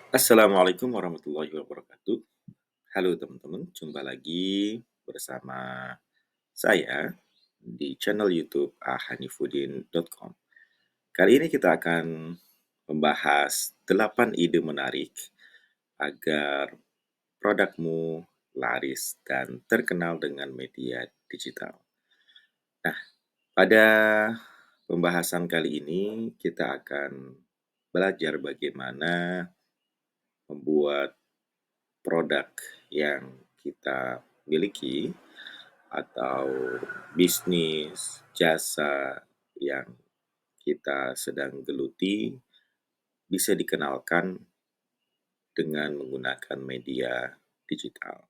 Assalamualaikum warahmatullahi wabarakatuh. Halo teman-teman, jumpa lagi bersama saya di channel YouTube ahanifuddin.com. Kali ini kita akan membahas 8 ide menarik agar produkmu laris dan terkenal dengan media digital. Nah, pada pembahasan kali ini kita akan belajar bagaimana membuat produk yang kita miliki atau bisnis, jasa yang kita sedang geluti bisa dikenalkan dengan menggunakan media digital.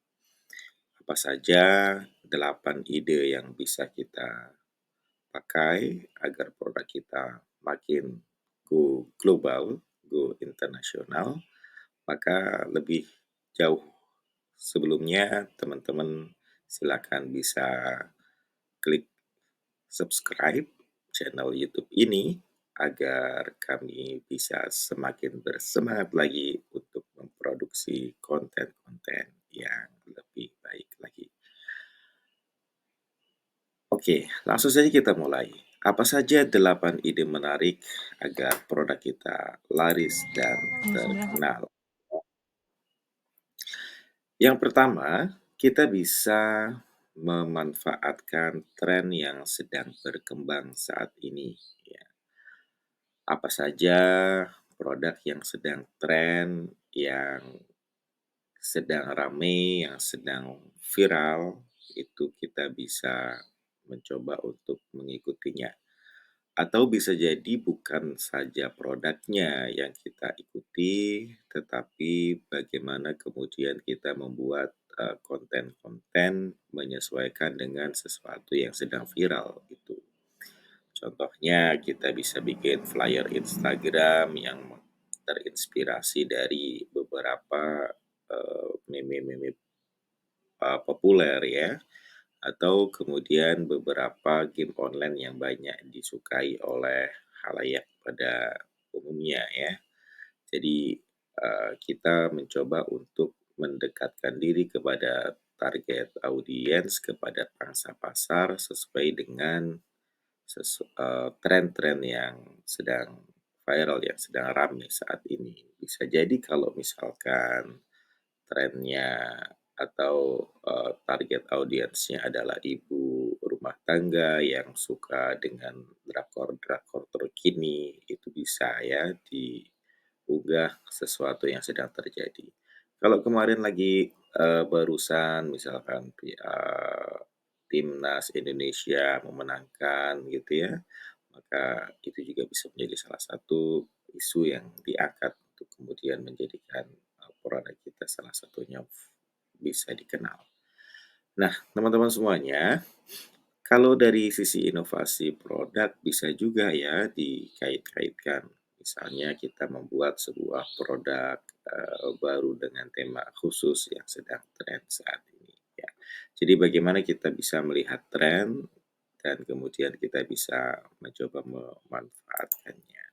Apa saja 8 ide yang bisa kita pakai agar produk kita makin go global, go internasional, maka lebih jauh sebelumnya teman-teman silakan bisa klik subscribe channel YouTube ini agar kami bisa semakin bersemangat lagi untuk memproduksi konten-konten yang lebih baik lagi. Oke, langsung saja kita mulai. Apa saja 8 ide menarik agar produk kita laris dan Oh, sudah, Kak. terkenal? Yang pertama, kita bisa memanfaatkan tren yang sedang berkembang saat ini, ya. Apa saja produk yang sedang tren, yang sedang rame, yang sedang viral, itu kita bisa mencoba untuk mengikutinya. Atau bisa jadi bukan saja produknya yang kita ikuti, tetapi bagaimana kemudian kita membuat, konten-konten menyesuaikan dengan sesuatu yang sedang viral gitu. Contohnya kita bisa bikin flyer Instagram yang terinspirasi dari beberapa, meme-meme, populer ya, atau kemudian beberapa game online yang banyak disukai oleh khalayak pada umumnya ya. Jadi, kita mencoba untuk mendekatkan diri kepada target audiens, kepada pangsa pasar sesuai dengan tren-tren yang sedang viral, yang sedang ramai saat ini. Bisa jadi kalau misalkan trennya atau, target audiensnya adalah ibu rumah tangga yang suka dengan drakor-drakor terkini, itu bisa ya diunggah sesuatu yang sedang terjadi. Kalau kemarin lagi, barusan misalkan timnas Indonesia memenangkan gitu ya, maka itu juga bisa menjadi salah satu isu yang diangkat untuk kemudian menjadikan, produk kita salah satunya bisa dikenal. Nah, teman-teman semuanya, kalau dari sisi inovasi produk bisa juga ya dikait-kaitkan. Misalnya kita membuat sebuah produk, baru dengan tema khusus yang sedang tren saat ini, ya. Jadi bagaimana kita bisa melihat tren dan kemudian kita bisa mencoba memanfaatkannya.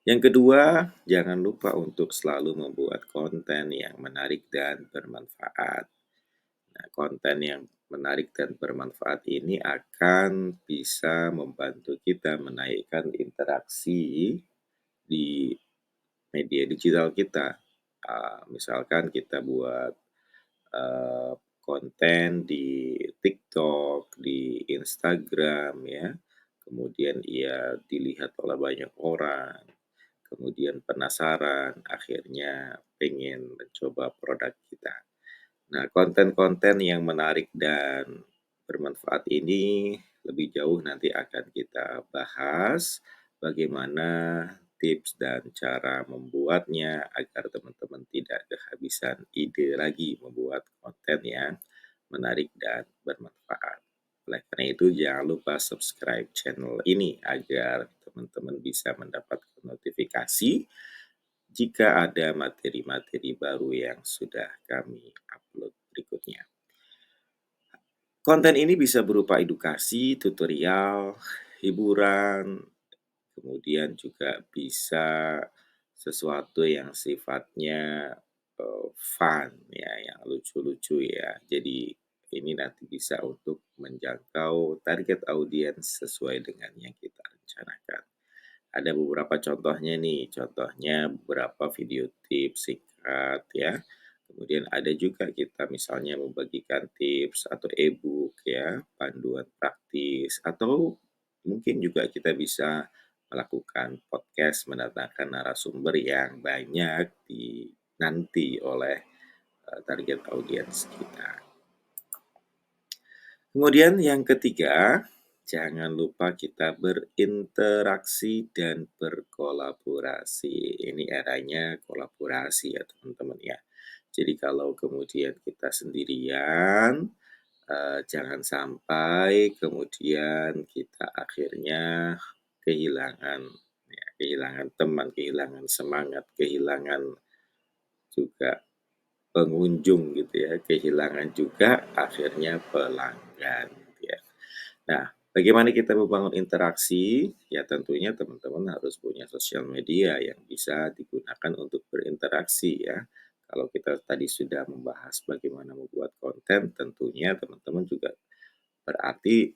Yang kedua, jangan lupa untuk selalu membuat konten yang menarik dan bermanfaat. Nah, konten yang menarik dan bermanfaat ini akan bisa membantu kita menaikkan interaksi di media digital kita. Misalkan kita buat, eee, konten di TikTok, di Instagram ya, kemudian ia dilihat oleh banyak orang, kemudian penasaran, akhirnya pengen mencoba produk kita. Nah, konten-konten yang menarik dan bermanfaat ini lebih jauh nanti akan kita bahas bagaimana tips dan cara membuatnya agar teman-teman tidak kehabisan ide lagi membuat konten yang menarik dan bermanfaat. Oleh karena itu, jangan lupa subscribe channel ini agar teman-teman bisa mendapatkan notifikasi jika ada materi-materi baru yang sudah kami upload berikutnya. Konten ini bisa berupa edukasi, tutorial, hiburan, kemudian juga bisa sesuatu yang sifatnya, fun ya, yang lucu-lucu ya. Jadi ini nanti bisa untuk menjangkau target audiens sesuai dengan yang kita rencanakan. Ada beberapa contohnya nih, contohnya beberapa video tips singkat ya. Kemudian ada juga kita misalnya membagikan tips atau e-book ya, panduan praktis, atau mungkin juga kita bisa melakukan podcast mendatangkan narasumber yang banyak dinanti oleh target audiens kita. Kemudian yang ketiga, jangan lupa kita berinteraksi dan berkolaborasi. Ini eranya kolaborasi ya teman-teman ya. Jadi kalau kemudian kita sendirian, jangan sampai kemudian kita akhirnya kehilangan ya, kehilangan teman, kehilangan semangat, kehilangan juga pengunjung gitu ya, kehilangan juga akhirnya pelanggan gitu ya. Nah, bagaimana kita membangun interaksi? Ya tentunya teman-teman harus punya sosial media yang bisa digunakan untuk berinteraksi ya. Kalau kita tadi sudah membahas bagaimana membuat konten, tentunya teman-teman juga berarti,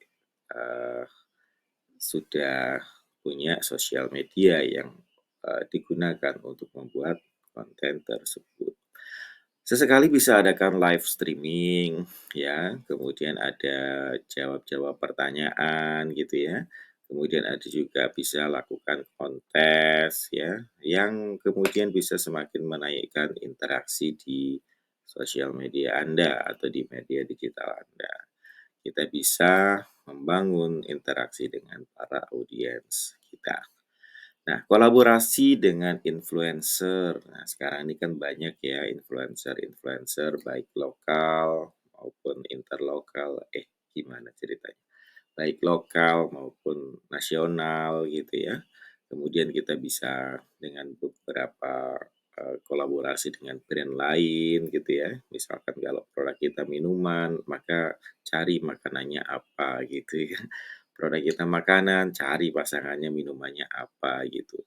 eee, sudah punya sosial media yang, digunakan untuk membuat konten tersebut. Sesekali bisa adakan live streaming ya, kemudian ada jawab-jawab pertanyaan gitu ya. Kemudian ada juga bisa lakukan kontes ya, yang kemudian bisa semakin menaikkan interaksi di sosial media Anda atau di media digital Anda. Kita bisa membangun interaksi dengan para audiens kita. Nah, kolaborasi dengan influencer. Nah, sekarang ini kan banyak ya influencer-influencer baik lokal maupun interlokal. Gimana ceritanya? Baik lokal maupun nasional gitu ya. Kemudian kita bisa dengan beberapa kolaborasi dengan brand lain gitu ya. Misalkan kalau produk kita minuman, maka cari makanannya apa gitu ya. Produk kita makanan, cari pasangannya minumannya apa gitu.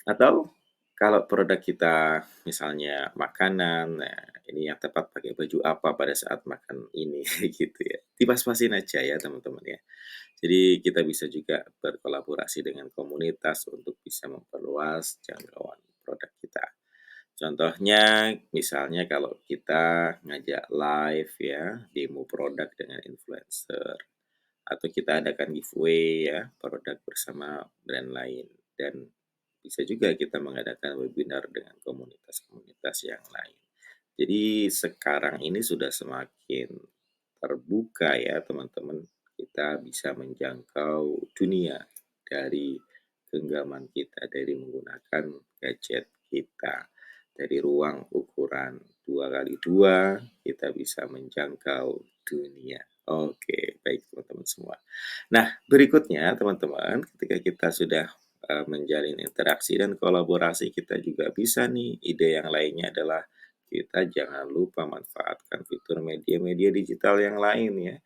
Atau kalau produk kita misalnya makanan, nah ini yang tepat pakai baju apa pada saat makan ini gitu ya. Dipas-pasin aja ya teman-teman ya. Jadi kita bisa juga berkolaborasi dengan komunitas untuk bisa memperluas jangkauan produk kita. Contohnya misalnya kalau kita ngajak live ya, demo produk dengan influencer, atau kita adakan giveaway ya, produk bersama brand lain. Dan bisa juga kita mengadakan webinar dengan komunitas-komunitas yang lain. Jadi sekarang ini sudah semakin terbuka ya teman-teman, kita bisa menjangkau dunia dari genggaman kita, dari menggunakan gadget kita. Dari ruang ukuran 2 kali 2 kita bisa menjangkau dunia. Oke, baik teman-teman semua. Nah, berikutnya teman-teman, ketika kita sudah, menjalin interaksi dan kolaborasi, kita juga bisa nih, ide yang lainnya adalah kita jangan lupa manfaatkan fitur media-media digital yang lain ya.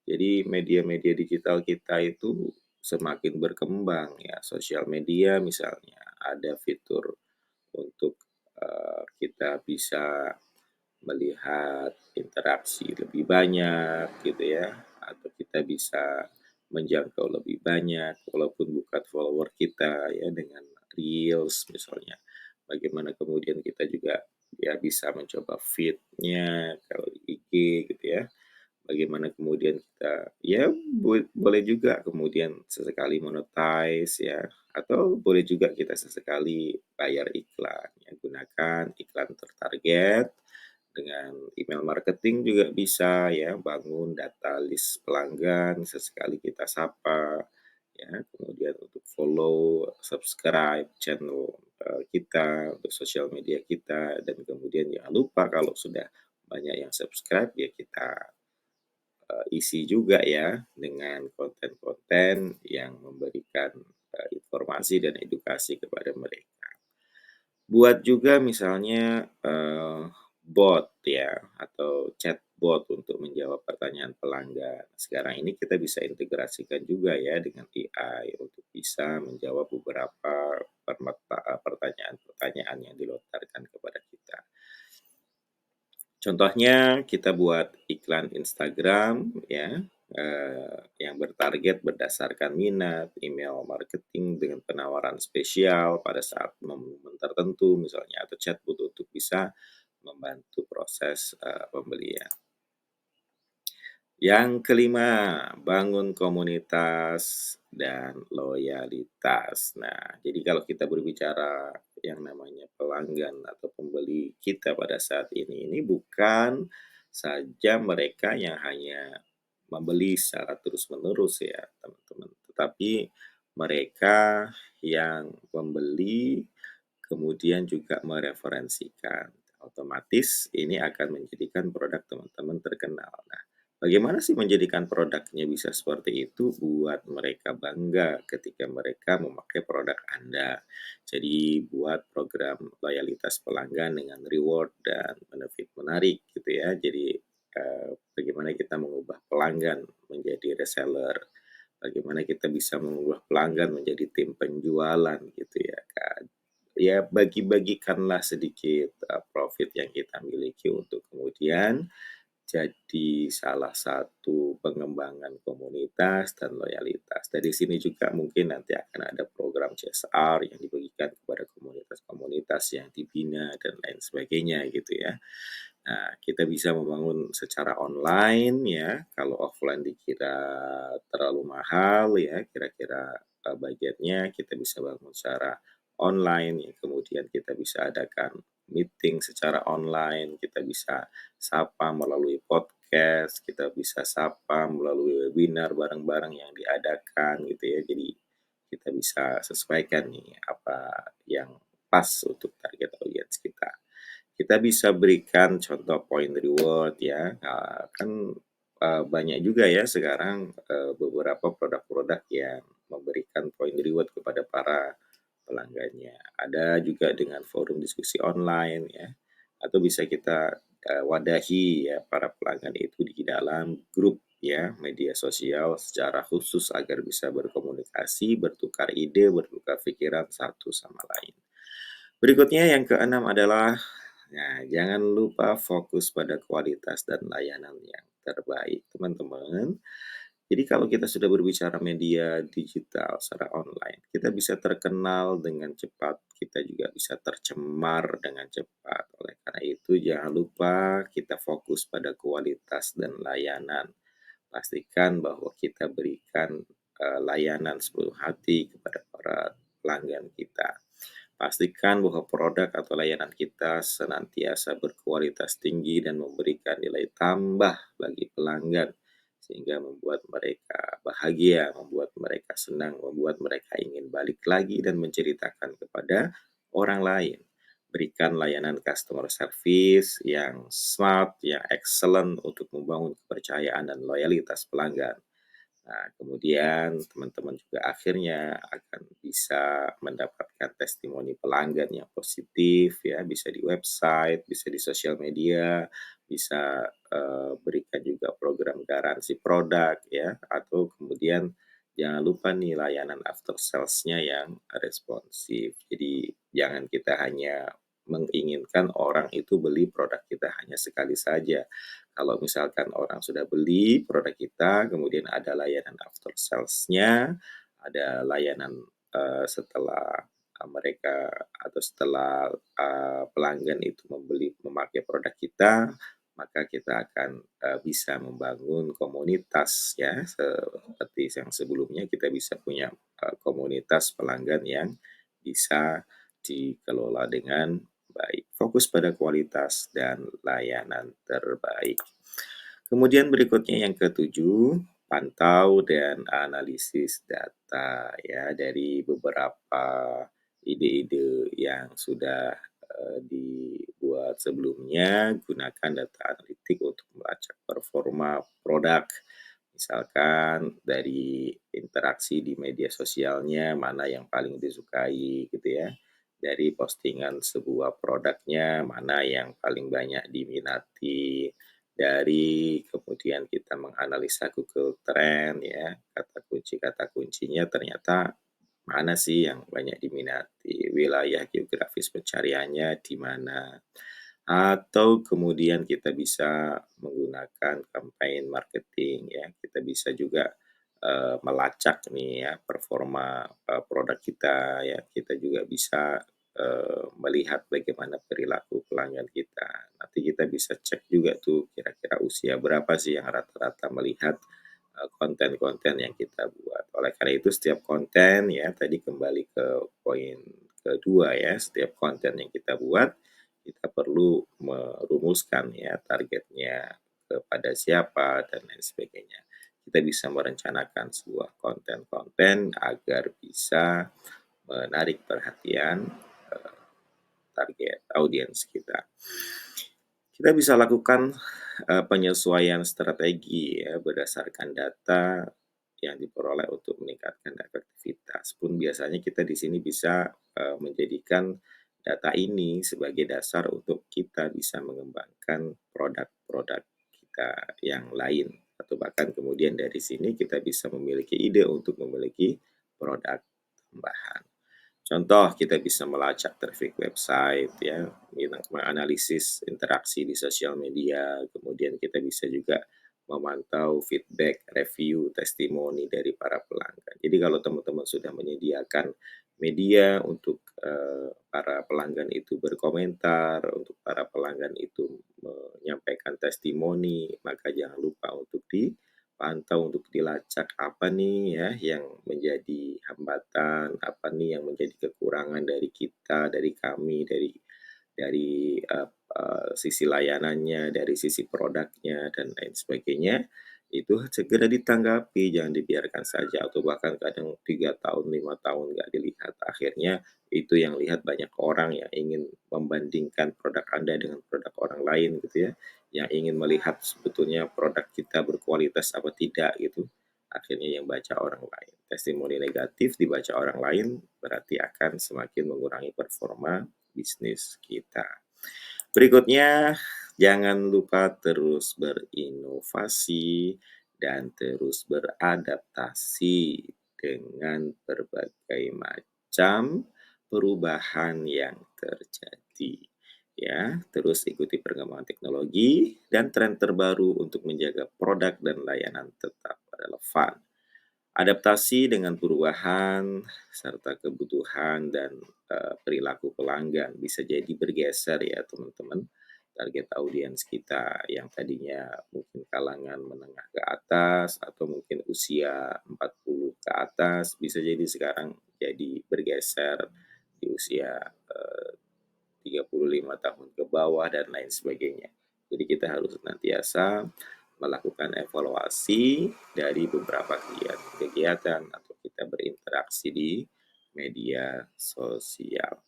Jadi media-media digital kita itu semakin berkembang ya, sosial media misalnya ada fitur untuk, kita bisa melihat interaksi lebih banyak gitu ya, atau kita bisa menjangkau lebih banyak walaupun bukan follower kita ya dengan reels misalnya. Bagaimana kemudian kita juga ya bisa mencoba feed-nya kalau di IG gitu ya. Bagaimana kemudian kita ya boleh juga kemudian sesekali monetize ya, atau boleh juga kita sesekali bayar iklan ya, gunakan iklan tertarget dengan email marketing juga bisa ya, bangun data list pelanggan, sesekali kita sapa, ya. Kemudian untuk follow, subscribe channel, kita, untuk sosial media kita, dan kemudian jangan lupa kalau sudah banyak yang subscribe, ya kita, isi juga ya dengan konten-konten yang memberikan, informasi dan edukasi kepada mereka. Buat juga misalnya, bot ya, atau chatbot untuk menjawab pertanyaan pelanggan. Sekarang ini kita bisa integrasikan juga ya dengan AI untuk bisa menjawab beberapa pertanyaan-pertanyaan yang dilontarkan kepada kita. Contohnya kita buat iklan Instagram ya, yang bertarget berdasarkan minat, email marketing dengan penawaran spesial pada saat momen tertentu misalnya, atau chatbot untuk bisa membantu proses, pembelian. Yang kelima, bangun komunitas dan loyalitas. Nah, jadi kalau kita berbicara yang namanya pelanggan atau pembeli kita pada saat ini bukan saja mereka yang hanya membeli secara terus-menerus ya, teman-teman, tetapi mereka yang membeli kemudian juga mereferensikan. Otomatis ini akan menjadikan produk teman-teman terkenal. Nah, bagaimana sih menjadikan produknya bisa seperti itu? Buat mereka bangga ketika mereka memakai produk Anda. Jadi buat program loyalitas pelanggan dengan reward dan benefit menarik gitu ya. Jadi bagaimana kita mengubah pelanggan menjadi reseller, bagaimana kita bisa mengubah pelanggan menjadi tim penjualan gitu ya kan. Ya bagi-bagikanlah sedikit, profit yang kita miliki untuk kemudian jadi salah satu pengembangan komunitas dan loyalitas. Dari sini juga mungkin nanti akan ada program CSR yang dibagikan kepada komunitas-komunitas yang dibina dan lain sebagainya gitu ya. Nah, kita bisa membangun secara online ya, kalau offline dikira terlalu mahal ya, kira-kira, budgetnya kita bisa bangun secara online, ya kemudian kita bisa adakan meeting secara online, kita bisa sapa melalui podcast, kita bisa sapa melalui webinar bareng-bareng yang diadakan gitu ya. Jadi kita bisa sesuaikan nih apa yang pas untuk target audiens kita. Kita bisa berikan contoh point reward ya, kan, banyak juga ya sekarang, beberapa produk-produk yang memberikan point reward kepada para pelanggannya. Ada juga dengan forum diskusi online ya, atau bisa kita, wadahi ya para pelanggan itu di dalam grup ya, media sosial secara khusus agar bisa berkomunikasi, bertukar ide, bertukar pikiran satu sama lain. Berikutnya yang keenam adalah, nah jangan lupa fokus pada kualitas dan layanan yang terbaik, teman-teman. Jadi kalau kita sudah berbicara media digital secara online, kita bisa terkenal dengan cepat, kita juga bisa tercemar dengan cepat. Oleh karena itu jangan lupa kita fokus pada kualitas dan layanan. Pastikan bahwa kita berikan, layanan sepenuh hati kepada para pelanggan kita. Pastikan bahwa produk atau layanan kita senantiasa berkualitas tinggi dan memberikan nilai tambah bagi pelanggan, sehingga membuat mereka bahagia, membuat mereka senang, membuat mereka ingin balik lagi dan menceritakan kepada orang lain. Berikan layanan customer service yang smart, yang excellent untuk membangun kepercayaan dan loyalitas pelanggan. Nah, kemudian teman-teman juga akhirnya akan bisa mendapatkan testimoni pelanggan yang positif ya, bisa di website, bisa di sosial media, bisa, berikan juga program garansi produk ya, atau kemudian jangan lupa nih layanan after sales-nya yang responsif. Jadi jangan kita hanya menginginkan orang itu beli produk kita hanya sekali saja. Kalau misalkan orang sudah beli produk kita, kemudian ada layanan after sales-nya, ada layanan, setelah, mereka atau setelah, pelanggan itu memakai produk kita, maka kita akan, bisa membangun komunitas ya, seperti yang sebelumnya kita bisa punya, komunitas pelanggan yang bisa dikelola dengan baik. Fokus pada kualitas dan layanan terbaik. Kemudian berikutnya yang ketujuh, pantau dan analisis data ya dari beberapa ide-ide yang sudah, dibuat sebelumnya. Gunakan data analitik untuk melacak performa produk. Misalkan dari interaksi di media sosialnya, mana yang paling disukai gitu ya. dari postingan sebuah produknya, mana yang paling banyak diminati, dari kemudian kita menganalisa Google Trend ya, kata kuncinya ternyata mana sih yang banyak diminati, wilayah geografis pencariannya di mana. Atau kemudian kita bisa menggunakan campaign marketing ya, kita bisa juga, melacak nih ya performa, produk kita ya, kita juga bisa, melihat bagaimana perilaku pelanggan kita. Nanti kita bisa cek juga tuh kira-kira usia berapa sih yang rata-rata melihat, konten-konten yang kita buat. Oleh karena itu setiap konten ya, tadi kembali ke poin kedua ya, setiap konten yang kita buat kita perlu merumuskan ya targetnya kepada siapa dan lain sebagainya. Kita bisa merencanakan sebuah konten-konten agar bisa menarik perhatian, target audiens kita. Kita bisa lakukan, penyesuaian strategi ya berdasarkan data yang diperoleh untuk meningkatkan efektivitas pun biasanya kita di sini bisa, menjadikan data ini sebagai dasar untuk kita bisa mengembangkan produk-produk kita yang lain, atau bahkan kemudian dari sini kita bisa memiliki ide untuk memiliki produk tambahan. Contoh, kita bisa melacak traffic website ya, kita menganalisis interaksi di sosial media, kemudian kita bisa juga memantau feedback, review, testimoni dari para pelanggan. Jadi kalau teman-teman sudah menyediakan media untuk, para pelanggan itu berkomentar, untuk para pelanggan itu menyampaikan testimoni, maka jangan lupa untuk pantau untuk dilacak apa nih ya yang menjadi hambatan, apa nih yang menjadi kekurangan dari kita, dari kami, dari sisi layanannya, dari sisi produknya, dan lain sebagainya. Itu segera ditanggapi, jangan dibiarkan saja atau bahkan kadang 3 tahun, 5 tahun nggak dilihat. Akhirnya itu yang lihat banyak orang yang ingin membandingkan produk Anda dengan produk orang lain gitu ya, yang ingin melihat sebetulnya produk kita berkualitas apa tidak gitu. Akhirnya yang baca orang lain. Testimoni negatif dibaca orang lain berarti akan semakin mengurangi performa bisnis kita. Berikutnya, jangan lupa terus berinovasi dan terus beradaptasi dengan berbagai macam perubahan yang terjadi. Ya, terus ikuti perkembangan teknologi dan tren terbaru untuk menjaga produk dan layanan tetap relevan. Adaptasi dengan perubahan serta kebutuhan dan, perilaku pelanggan bisa jadi bergeser ya teman-teman. Target audiens kita yang tadinya mungkin kalangan menengah ke atas atau mungkin usia 40 ke atas, bisa jadi sekarang jadi bergeser di usia, 35 tahun ke bawah dan lain sebagainya. Jadi kita harus senantiasa melakukan evaluasi dari beberapa kegiatan atau kita berinteraksi di media sosial.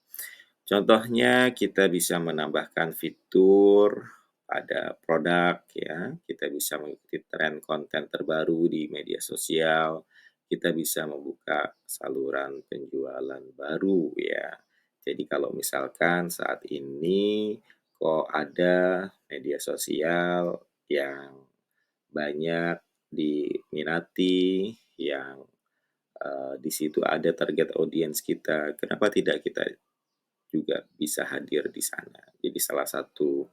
Contohnya kita bisa menambahkan fitur pada produk ya, kita bisa mengikuti tren konten terbaru di media sosial, kita bisa membuka saluran penjualan baru ya. Jadi kalau misalkan saat ini kok ada media sosial yang banyak diminati, yang, di situ ada target audiens kita, kenapa tidak kita juga bisa hadir di sana. Jadi salah satu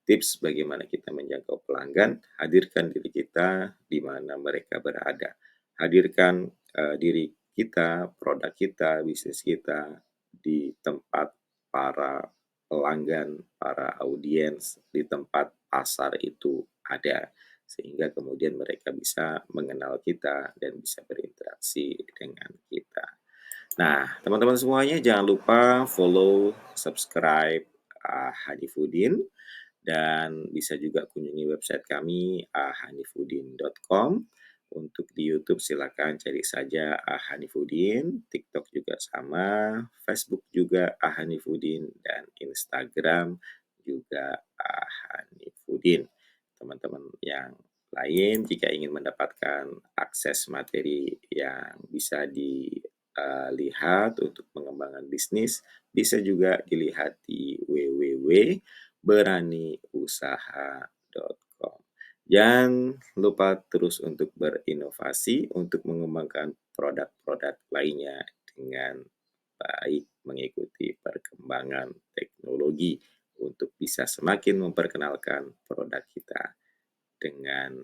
tips bagaimana kita menjangkau pelanggan, hadirkan diri kita di mana mereka berada. Hadirkan, diri kita, produk kita, bisnis kita di tempat para pelanggan, para audiens, di tempat pasar itu ada. Sehingga kemudian mereka bisa mengenal kita dan bisa berinteraksi dengan kita. Nah, teman-teman semuanya jangan lupa follow, subscribe, Hanifudin dan bisa juga kunjungi website kami, hanifudin.com. Untuk di YouTube silakan cari saja Hanifudin, TikTok juga sama, Facebook juga Hanifudin, dan Instagram juga Hanifudin. Teman-teman yang lain jika ingin mendapatkan akses materi yang bisa di lihat untuk pengembangan bisnis, bisa juga dilihat di www.beraniusaha.com. Jangan lupa terus untuk berinovasi untuk mengembangkan produk-produk lainnya dengan baik, mengikuti perkembangan teknologi untuk bisa semakin memperkenalkan produk kita dengan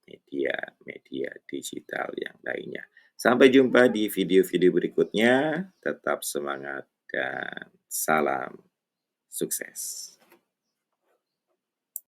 media-media digital yang lainnya. Sampai jumpa di video-video berikutnya. Tetap semangat dan salam sukses.